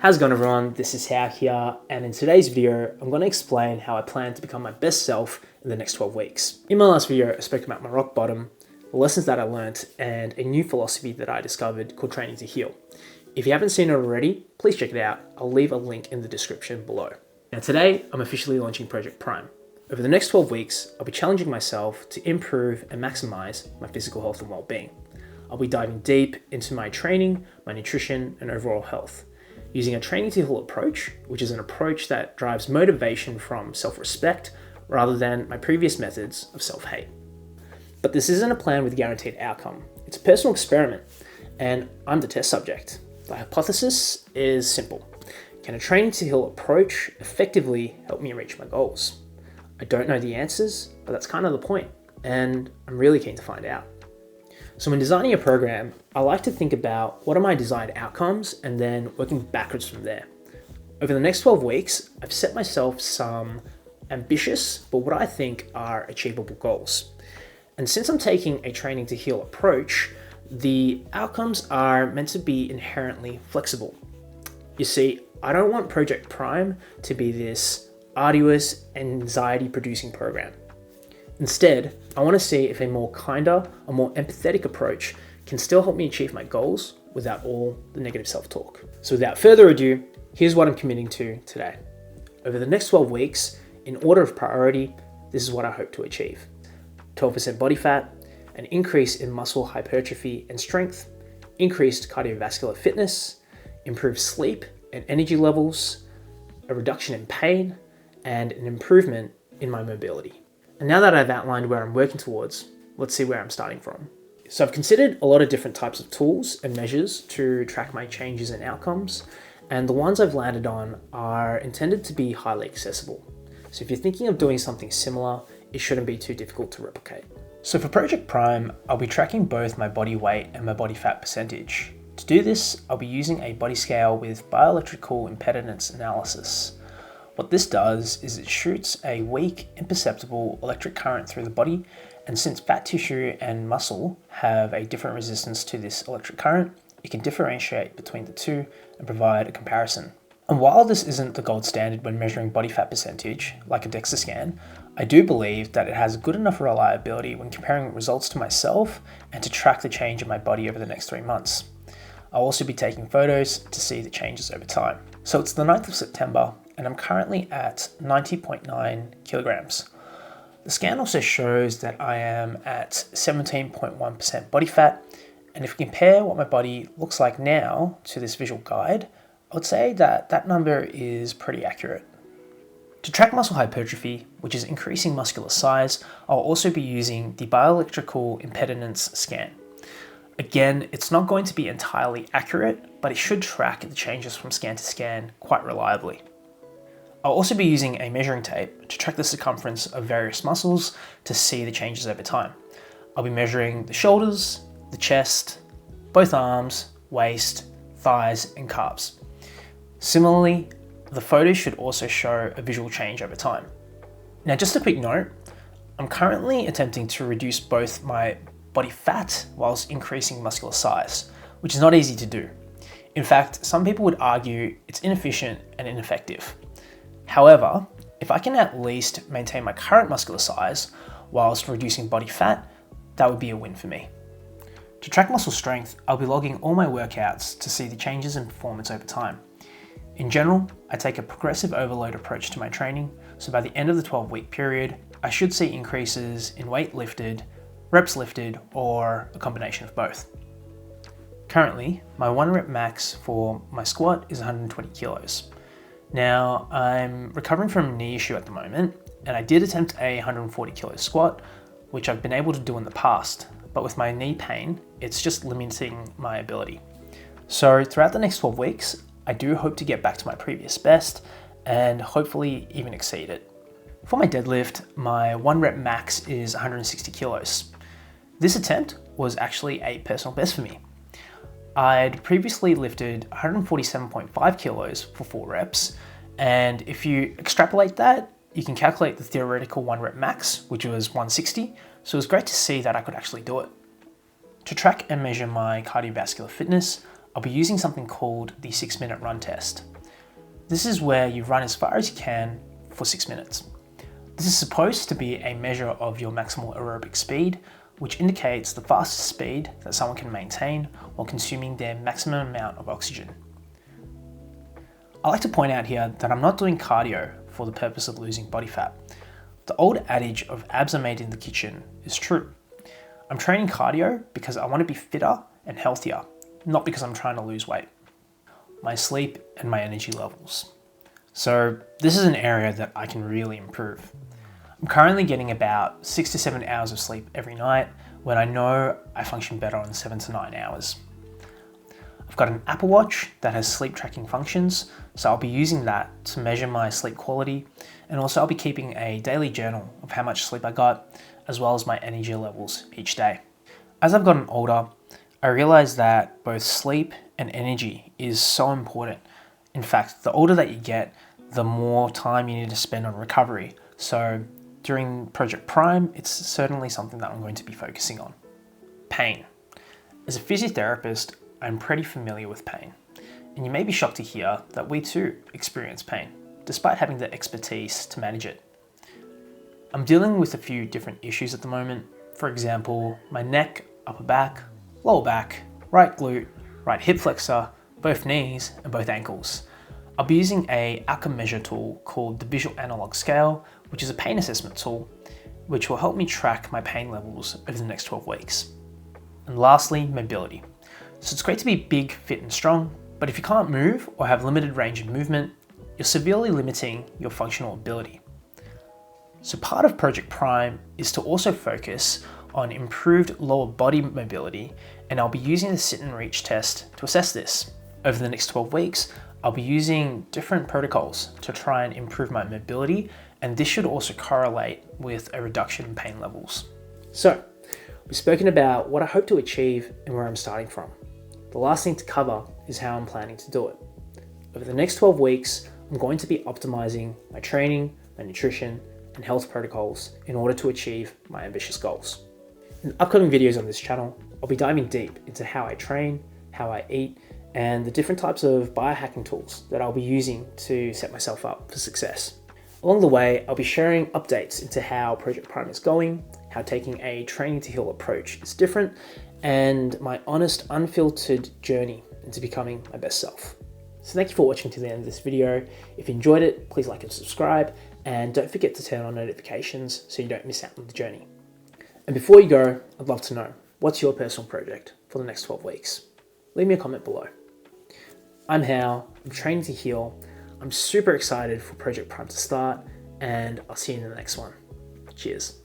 How's it going, everyone? This is Hao here, and in today's video, I'm going to explain how I plan to become my best self in the next 12 weeks. In my last video, I spoke about my rock bottom, the lessons that I learned, and a new philosophy that I discovered called Training to Heal. If you haven't seen it already, please check it out. I'll leave a link in the description below. Now today, I'm officially launching Project Prime. Over the next 12 weeks, I'll be challenging myself to improve and maximize my physical health and well-being. I'll be diving deep into my training, my nutrition, and overall health, using a Training to Heal approach, which is an approach that drives motivation from self-respect rather than my previous methods of self-hate. But this isn't a plan with a guaranteed outcome. It's a personal experiment, and I'm the test subject. The hypothesis is simple. Can a Training to Heal approach effectively help me reach my goals? I don't know the answers, but that's kind of the point, and I'm really keen to find out. So when designing a program, I like to think about what are my desired outcomes and then working backwards from there. Over the next 12 weeks, I've set myself some ambitious, but what I think are achievable goals. And since I'm taking a Training to Heal approach, the outcomes are meant to be inherently flexible. You see, I don't want Project Prime to be this arduous, anxiety-producing program. Instead, I want to see if a more kinder, a more empathetic approach can still help me achieve my goals without all the negative self-talk. So without further ado, here's what I'm committing to today. Over the next 12 weeks, in order of priority, this is what I hope to achieve. 12% body fat, an increase in muscle hypertrophy and strength, increased cardiovascular fitness, improved sleep and energy levels, a reduction in pain, and an improvement in my mobility. And now that I've outlined where I'm working towards, let's see where I'm starting from. So I've considered a lot of different types of tools and measures to track my changes and outcomes, and the ones I've landed on are intended to be highly accessible. So if you're thinking of doing something similar, it shouldn't be too difficult to replicate. So for Project Prime, I'll be tracking both my body weight and my body fat percentage. To do this, I'll be using a body scale with bioelectrical impedance analysis. What this does is it shoots a weak, imperceptible electric current through the body, and since fat tissue and muscle have a different resistance to this electric current, it can differentiate between the two and provide a comparison. And while this isn't the gold standard when measuring body fat percentage, like a DEXA scan, I do believe that it has good enough reliability when comparing results to myself and to track the change in my body over the next 3 months. I'll also be taking photos to see the changes over time. So it's the 9th of September, and I'm currently at 90.9 kilograms. The scan also shows that I am at 17.1% body fat, and if we compare what my body looks like now to this visual guide, I would say that that number is pretty accurate. To track muscle hypertrophy, which is increasing muscular size, I'll also be using the bioelectrical impedance scan. Again, it's not going to be entirely accurate, but it should track the changes from scan to scan quite reliably. I'll also be using a measuring tape to track the circumference of various muscles to see the changes over time. I'll be measuring the shoulders, the chest, both arms, waist, thighs, and calves. Similarly, the photos should also show a visual change over time. Now, just a quick note, I'm currently attempting to reduce both my body fat whilst increasing muscular size, which is not easy to do. In fact, some people would argue it's inefficient and ineffective. However, if I can at least maintain my current muscular size whilst reducing body fat, that would be a win for me. To track muscle strength, I'll be logging all my workouts to see the changes in performance over time. In general, I take a progressive overload approach to my training, so by the end of the 12-week period, I should see increases in weight lifted, reps lifted, or a combination of both. Currently, my 1 rep max for my squat is 120 kilos. Now, I'm recovering from a knee issue at the moment, and I did attempt a 140 kilo squat, which I've been able to do in the past, but with my knee pain, it's just limiting my ability. So throughout the next 12 weeks, I do hope to get back to my previous best and hopefully even exceed it. For my deadlift, my 1 rep max is 160 kilos. This attempt was actually a personal best for me. I'd previously lifted 147.5 kilos for 4 reps, and if you extrapolate that, you can calculate the theoretical 1 rep max, which was 160, so it was great to see that I could actually do it. To track and measure my cardiovascular fitness, I'll be using something called the 6-minute run test. This is where you run as far as you can for 6 minutes. This is supposed to be a measure of your maximal aerobic speed, which indicates the fastest speed that someone can maintain while consuming their maximum amount of oxygen. I like to point out here that I'm not doing cardio for the purpose of losing body fat. The old adage of abs are made in the kitchen is true. I'm training cardio because I want to be fitter and healthier, not because I'm trying to lose weight. My sleep and my energy levels. So this is an area that I can really improve. I'm currently getting about 6 to 7 hours of sleep every night when I know I function better on 7 to 9 hours. I've got an Apple Watch that has sleep tracking functions, so I'll be using that to measure my sleep quality, and also I'll be keeping a daily journal of how much sleep I got, as well as my energy levels each day. As I've gotten older, I realized that both sleep and energy is so important. In fact, the older that you get, the more time you need to spend on recovery. So during Project Prime, it's certainly something that I'm going to be focusing on. Pain. As a physiotherapist, I'm pretty familiar with pain. And you may be shocked to hear that we too experience pain, despite having the expertise to manage it. I'm dealing with a few different issues at the moment. For example, my neck, upper back, lower back, right glute, right hip flexor, both knees, and both ankles. I'll be using a outcome measure tool called the Visual Analog Scale, which is a pain assessment tool, which will help me track my pain levels over the next 12 weeks. And lastly, mobility. So it's great to be big, fit, and strong, but if you can't move or have limited range of movement, you're severely limiting your functional ability. So part of Project Prime is to also focus on improved lower body mobility, and I'll be using the sit and reach test to assess this. Over the next 12 weeks, I'll be using different protocols to try and improve my mobility, and this should also correlate with a reduction in pain levels. So, we've spoken about what I hope to achieve and where I'm starting from. The last thing to cover is how I'm planning to do it. Over the next 12 weeks, I'm going to be optimizing my training, my nutrition, and health protocols in order to achieve my ambitious goals. In upcoming videos on this channel, I'll be diving deep into how I train, how I eat, and the different types of biohacking tools that I'll be using to set myself up for success. Along the way, I'll be sharing updates into how Project Prime is going, how taking a training to heal approach is different, and my honest, unfiltered journey into becoming my best self. So thank you for watching to the end of this video. If you enjoyed it, please like and subscribe, and don't forget to turn on notifications so you don't miss out on the journey. And before you go, I'd love to know, what's your personal project for the next 12 weeks? Leave me a comment below. I'm Hal, I'm training to heal. I'm super excited for Project Prime to start, and I'll see you in the next one. Cheers.